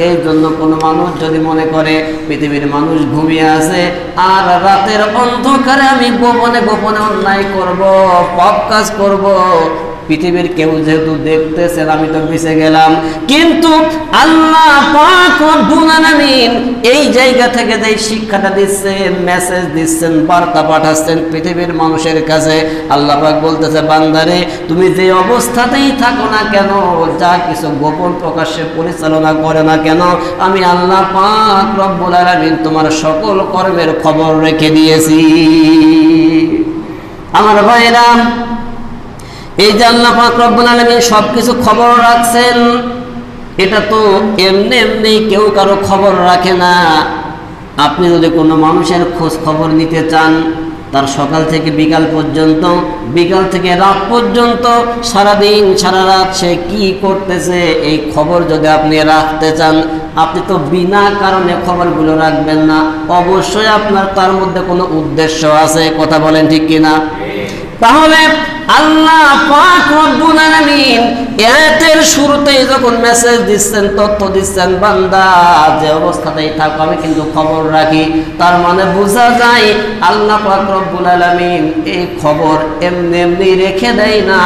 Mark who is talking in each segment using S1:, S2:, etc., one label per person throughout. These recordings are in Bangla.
S1: এই জন্য কোনো মানুষ যদি মনে করে পৃথিবীর মানুষ ঘুমিয়ে আছে আর রাতের অন্ধকারে আমি গোপনে গোপনে অন্যায় করব, পাপ কাজ করব, পৃথিবীর কেউ যেহেতু দেখতেছেন আমি তো বেঁচে গেলাম। কিন্তু আল্লাহ পাক রব্বুল আলামিন এই জায়গা থেকে যে শিক্ষাটা দিচ্ছেন, মেসেজ দিচ্ছেন, বার্তা পাঠাচ্ছেন পৃথিবীর মানুষের কাছে, আল্লাহ পাক বলতেছে বান্দারে তুমি যে অবস্থাতেই থাকো না কেন, যা কিছু গোপন প্রকাশ্যে পরিচালনা করে না কেন, আমি আল্লাহ পাক রব্বুল আলামিন তোমার সকল কর্মের খবর রেখে দিয়েছি। আমার ভাইরা, এই যে আল্লাহ পাক রব্বুল আলামিন সবকিছু খবর রাখছেন, এটা তো এমনি এমনি কেউ কারো খবর রাখে না। আপনি যদি কোনো মানুষের খোঁজ খবর নিতে চান, তার সকাল থেকে বিকাল পর্যন্ত, বিকাল থেকে রাত পর্যন্ত, সারাদিন সারা রাত সে কি করতেছে এই খবর যদি আপনি রাখতে চান, আপনি তো বিনা কারণে খবরগুলো রাখবেন না। অবশ্যই আপনার তার মধ্যে কোনো উদ্দেশ্য আছে, কথা বলেন ঠিক কিনা? তাহলে আল্লাহ পাক রব্বুল আলামিন আয়াতের শুরুতেই যখন মেসেজ দিচ্ছেন, তথ্য দিচ্ছেন, বান্দা যে অবস্থাতেই থাকো আমি কিন্তু খবর রাখি, তার মানে বোঝা যায় আল্লাহ পাক রব্বুল আলামিন এই খবর এমনি এমনি রেখে দেয় না।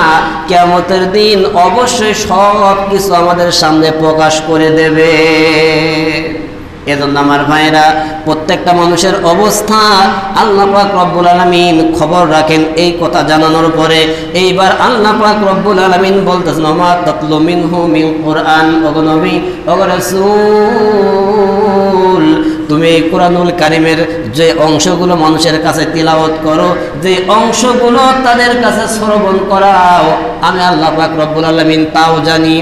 S1: কিয়ামতের দিন অবশ্যই সব কিছু আমাদের সামনে প্রকাশ করে দেবে। এজন্য আমার ভাইরা, প্রত্যেকটা মানুষের অবস্থা আল্লাহ পাক রব্বুল আলামিন খবর রাখেন। এই কথা জানানোর পরে এইবার আল্লাহ পাক রব্বুল আলামিন বলতেছেন মা তাতলু মিনহু মিন কুরআন, ওগো নবী, ওগো রাসূল, তুমি এই কুরআনুল কারীমের যে অংশগুলো মানুষের কাছে তিলাওয়াত করো, যে অংশগুলো তাদের কাছে শ্রবণ করাও, আমি আল্লাহ পাক রব্বুল আলামিন তাও জানি।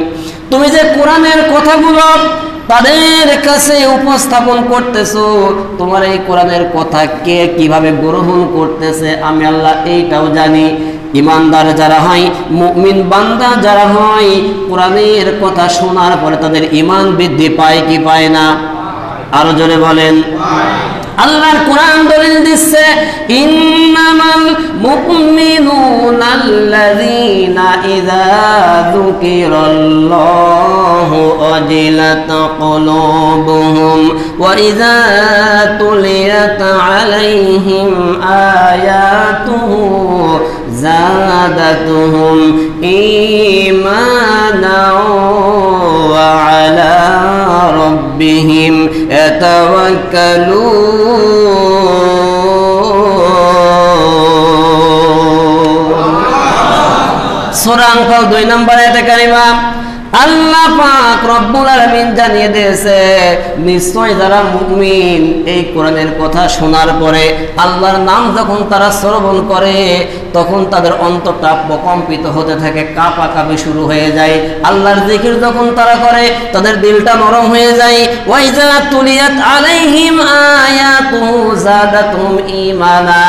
S1: তুমি যে কোরআনের কথাগুলো তাদের কাছে উপস্থাপন করতেছো, তোমার এই কোরআনের কথা কে কিভাবে গ্রহণ করতেছে আমি আল্লাহ এইটাও জানি। ইমানদার যারা হয়, মুমিন বান্দা যারা হয়, কোরআনের কথা শোনার পরে তাদের ঈমান বৃদ্ধি পায় কি পায় না? আরো জোরে বলেন। আল্লাহর কোরআন দলিল দিচ্ছে ইন্নামাল মুমিনুনা আল্লাযীনা ইযা যুকিরাল্লাহু ওয়াজিলাত কুলুবুহুম ওয়া ইযা তুলিয়াত আলাইহিম আয়াতুহু যাদাতুহুম ঈমানাও ওয়া আলা রাব্বিহিম ইয়াতাওয়াক্কালুন। সূরা আনফাল 2 নম্বর আয়াতে কারিমা আল্লাহ পাক রব্বুল আলামিন জানিয়ে দিয়েছে নিশ্চয় যারা মুমিন এই কোরআনের কথা শোনার পরে আল্লাহর নাম যখন তারা শ্রবণ করে তখন তাদের অন্তরটা প্রকম্পিত হতে থাকে, কাঁপাকাঁপি শুরু হয়ে যায়। আল্লাহর জিকির যখন তারা করে তাদের দিলটা নরম হয়ে যায়। ওয়াইজা তুলিয়াত আলাইহিম আয়াতুহু যাদাতুহুম ঈমানা,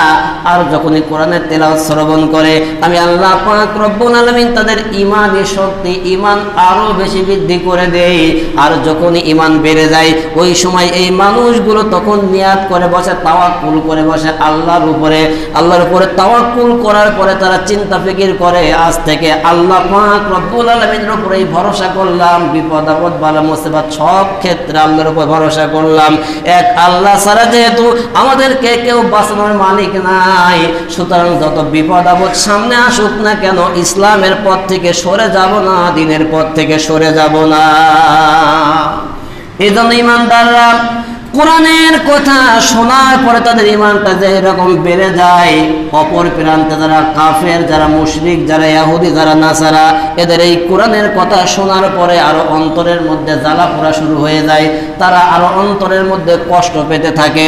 S1: আর যখন এই কোরআনের তেলাওয়াত শ্রবণ করে আমি আল্লাহ পাক রব্বুল আলামিন তাদের ঈমানি শক্তি, ঈমান আরো বেশি বৃদ্ধি করে দেই। আর যখন ঈমান বেড়ে যায় ওই সময় এই মানুষগুলো তখন নিয়াত করে বসে, তাওয়াক্কুল করে বসে আল্লাহর উপরে। আল্লাহর উপরে তাওয়াক্কুল করার পরে তারা চিন্তা ফিকির করে আজ থেকে আল্লাহ পাক রব্বুল আলামিনের উপরেই ভরসা করলাম, বিপদ আপদ বালা মুসিবত সব ক্ষেত্রে আল্লাহর উপর ভরসা করলাম। এক আল্লাহ ছাড়া যেহেতু আমাদেরকে কেউ বাঁচানোর মালিক নাই, সুতরাং যত বিপদ আপদ সামনে আসুক না কেন ইসলামের পথ থেকে সরে যাব না, দ্বীনের পথ থেকে সরে যাব না। এই জন্য ইমানদাররা কোরআনের কথা শোনার পরে তাদের ঈমানটা যে এরকম বেড়ে যায়, অপর প্রান্তে যারা কাফের, যারা মুশরিক, যারা ইহুদি, যারা নাসারা, এদের এই কোরআনের কথা শোনার পরে আরো অন্তরের মধ্যে জ্বালা পোড়া শুরু হয়ে যায়, তারা আরো অন্তরের মধ্যে কষ্ট পেতে থাকে।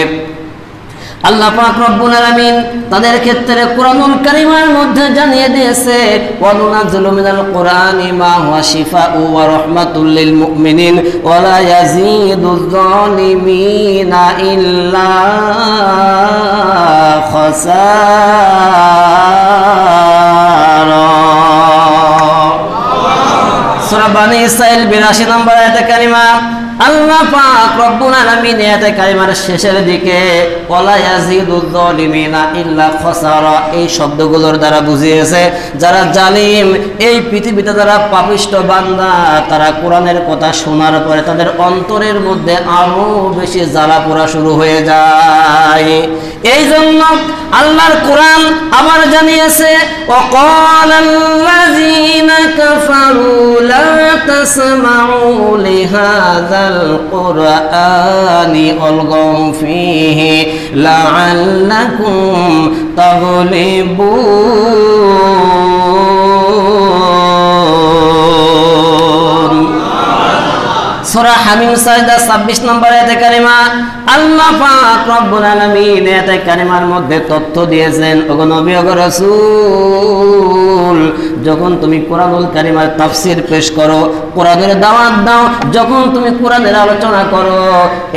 S1: আল্লাহ পাক রব্বুল আলামিন তাদের ক্ষেত্রে কোরআনুল কারীমের মধ্যে জানিয়ে দিয়েছে ওয়া নুনাজ্জিলু মিনাল কুরআনি মা হুয়া শিফাউ ওয়া রাহমাতুল লিল মুমিনিন ওয়া লা ইয়াজিদুয যালিমিনা ইল্লা খাসারা। সূরা বানী ইসরাঈল 82 নম্বর আয়াতে কারিমা আল্লাহ পাক রব্বুল আলামিন আয়াতে কারিমার শেষের দিকে ওয়ালা ইয়াজিদুয যালিমিনা ইল্লা খাসারা এই শব্দগুলোর দ্বারা বুঝিয়েছে যারা জালিম এই পৃথিবীতে যারা পাপিষ্ঠ বান্দা তারা কোরআনের কথা শোনার পরে তাদের অন্তরের মধ্যে আরো বেশি জ্বালা পোড়া শুরু হয়ে যায়। এই জন্য আল্লাহর কোরআন আবার জানিয়েছে ওয়াকালাল্লাযীনা কাফারু লা তাসমাউ লিহাযাল কুরআনি ওয়ালগাউ ফীহি লাআল্লাকুম তাগলিবুন। সূরা হামিম সাজদা 26 নম্বর আয়াতে কারিমা আল্লাহ পাক রব্বুল আলামিন আয়াতে কারিমার মধ্যে তথ্য দিয়েছেন ওগো নবী ওগো রাসূল যখন তুমি কোরআনুল কারিমার তাফসীর পেশ করো কোরআনের দাওয়াত দাও যখন তুমি কোরআনের আলোচনা করো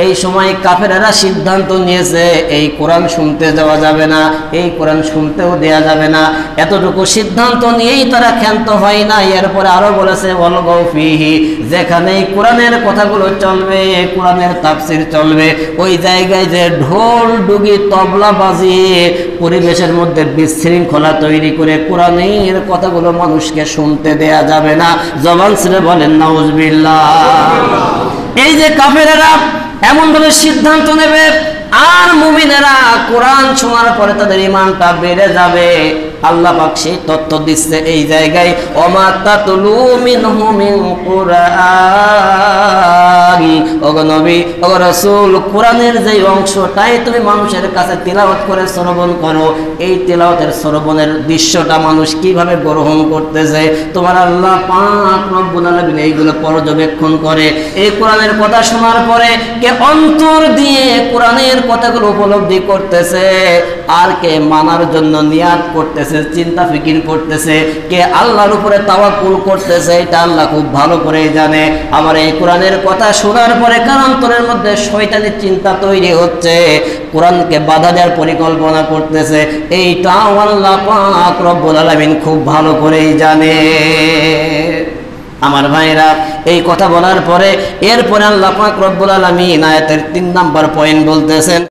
S1: এই সময় কাফেররা সিদ্ধান্ত নিয়েছে এই কোরআন শুনতে যাওয়া যাবে না এই কোরআন শুনতেও দেয়া যাবে না এতটুকু সিদ্ধান্ত নিয়েই তারা ক্ষান্ত হয় না। এরপরে আরো বলেছে ওয়ালগাউ ফীহি যেখানে কোরআনের কথাগুলো চলবে কোরআনের তাফসীর চলবে ওই জায়গায় যে ঢোল ডুগি তবলা বাজিয়ে পরিবেশের মধ্যে বিশৃঙ্খলা তৈরি করে কোরআনের কথাগুলো মানুষকে শুনতে দেয়া যাবে না। জবান ছেড়ে বলেন নাউজুবিল্লাহ। এই যে কাফেরেরা এমন ভাবে সিদ্ধান্ত নেবে আর মুমিনেরা কোরআন শোনার পরে তাদের ঈমানটা বেড়ে যাবে আল্লাহ পাক সেই তথ্য দিচ্ছে এই জায়গায় ওমা তাতলু মিনহু মিন কুরআন ওগো নবী ওগো রাসূল কোরআনের যে অংশটাই তুমি মানুষের কাছে তিলাওয়াত করে শ্রবণ করো এই তিলাওয়াতের শ্রবণের দৃশ্যটা মানুষ কিভাবে গ্রহণ করতেছে তোমার আল্লাহ পাক রব্বুল আলামিন এইগুলো পর্যবেক্ষণ করে। এই কোরআনের কথা শোনার পরে কে অন্তর দিয়ে কোরআনের কথাগুলো উপলব্ধি করতেছে আর কে মানার জন্য নিয়াত করতেছে চিন্তা ফিকির করতেছে কে আল্লাহর উপরে তাওয়াক্কুল করতেছে এটা আল্লাহ খুব ভালো করে জানে। আমার এই কোরআনের কথা শোনার পরে কার অন্তরের মধ্যে শয়তানি চিন্তা তৈরি হচ্ছে কোরআনকে বাধা দেওয়ার পরিকল্পনা করতেছে এইটাও আল্লাহ পাক রব্বুল আলামিন খুব ভালো করেই জানে। আমার ভাইরা এই কথা বলার পরে এরপরে আল্লাহ পাক রব্বুল আলামিন আয়াতের 3 নম্বর পয়েন্ট বলতেছেন